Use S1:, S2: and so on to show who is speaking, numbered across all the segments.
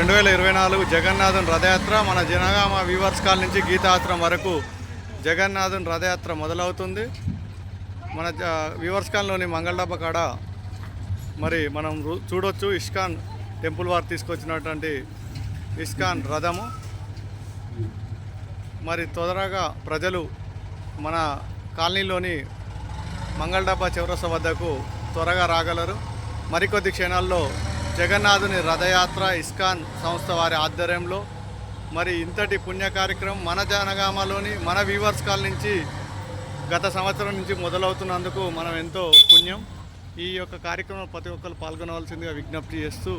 S1: 2024 జగన్నాథుని రథయాత్ర మన Janagama weavers call నుంచి గీతాశ్రం వరకు జగన్నాథుని రథయాత్ర మొదలవుతుంది. మన వీవర్స్ కాల్లోని మంగళడబ్బ కాడ మరి మనం చూడొచ్చు ఇస్కాన్ టెంపుల్ వారు తీసుకొచ్చినటువంటి ఇస్కాన్ రథము. మరి త్వరగా ప్రజలు మన కాలనీలోని మంగళడబ్బ చౌరస్తా వద్దకు త్వరగా రాగలరు. మరికొద్ది క్షణాల్లో జగన్నాథుని రథయాత్ర ఇస్కాన్ సంస్థ వారి ఆధ్వర్యంలో మరి ఇంతటి పుణ్య కార్యక్రమం మన జనగామలోని మన వీవర్స్ కాల్ నుంచి గత సంవత్సరం నుంచి మొదలవుతున్నందుకు మనం ఎంతో పుణ్యం. ఈ యొక్క కార్యక్రమం ప్రతి ఒక్కరు పాల్గొనవలసిందిగా విజ్ఞప్తి చేస్తూ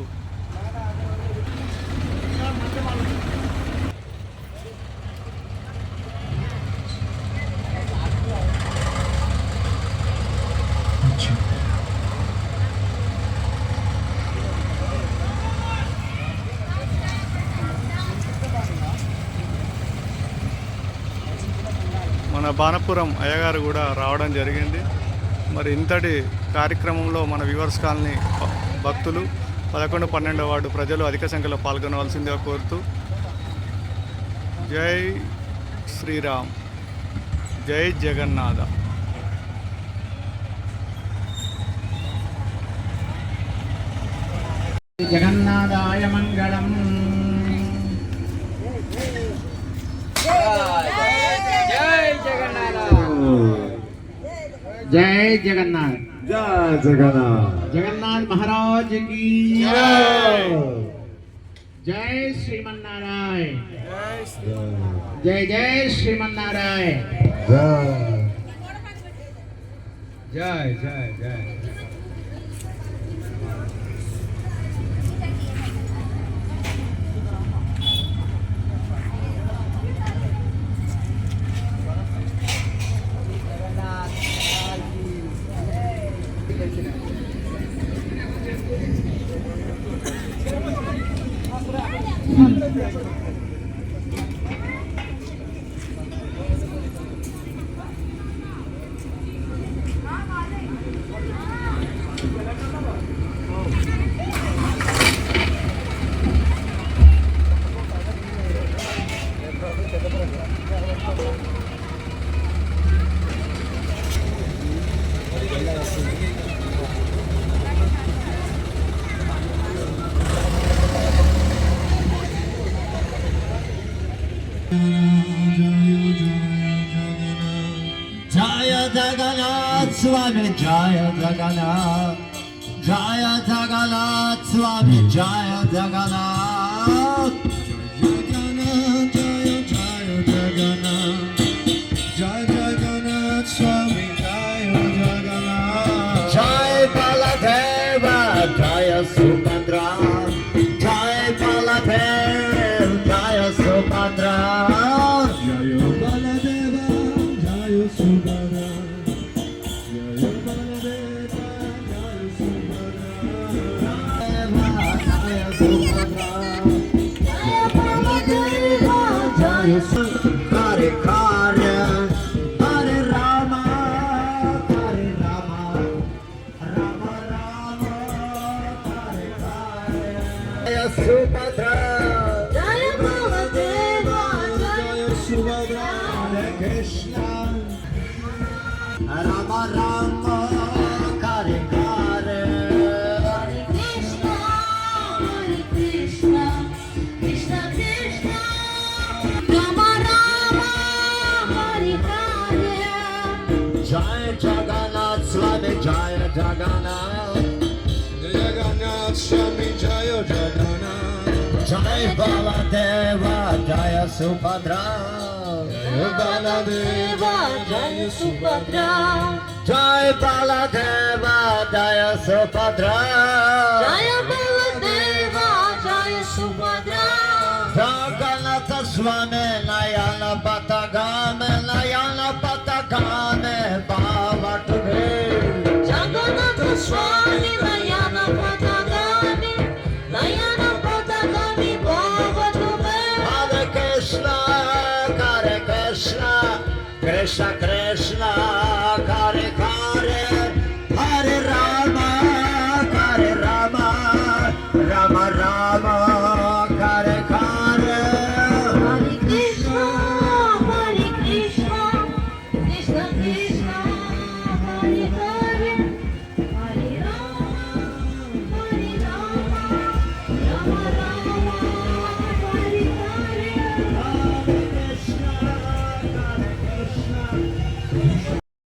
S1: మన బాణపురం అయ్యగారు కూడా రావడం జరిగింది. మరి ఇంతటి కార్యక్రమంలో మన వ్యూవర్స్ కాలనీ భక్తులు 11, 12 వార్డు ప్రజలు అధిక సంఖ్యలో పాల్గొనవలసిందిగా కోరుతూ జై శ్రీరామ్, జై జగన్నాథ.
S2: జగన్నాథాయ మంగళం. जय जगन्नाथ,
S3: जय जगन्नाथ,
S2: जगन्नाथ महाराज की जय. जय श्रीमन्नारायण, जय जय श्रीमन्नारायण, जय जय जय.
S4: जय जगन्नाथ स्वामी, जय जगन्नाथ, जय जगन्नाथ स्वामी, जय जगन्नाथ, जगन्नाथ, जय जय जगन्नाथ, जय जगन्नाथ स्वामी, जय जगन्नाथ. जय बलदेवा, जय सुभद्रा, जय बलदेव, जय सुभद्रा. जय बलदेवा, जय सुभद्रा, जय बलदेवा, जय सुभद्रा, जय सुभद्रा, जय बलदेवा, जय सुभद्रा. हरे कार्य हरे राम, हरे राम, राम राम, हरे कार्य. जय सुभद्रा, जय बलदेवा, जय सुभद्रा. हरे कृष्ण राम राम, हरे हरे, हरे कृष्ण कृष्ण कृष्ण, राम राम, हरे हरे. जय जगन्नाथ स्वामी, जय जगन्नाथ, जगन्नाथ स्वामी, जय जगन्नाथ. जय बलदेवा, जय सुभद्रा, जय बलदेवा, जय सुभद्रा. जय बलदेवा, जय सुभद्रा, जय बलदेवा, जय सुभद्रा. जगन्नाथ स्वामी नयन पताका में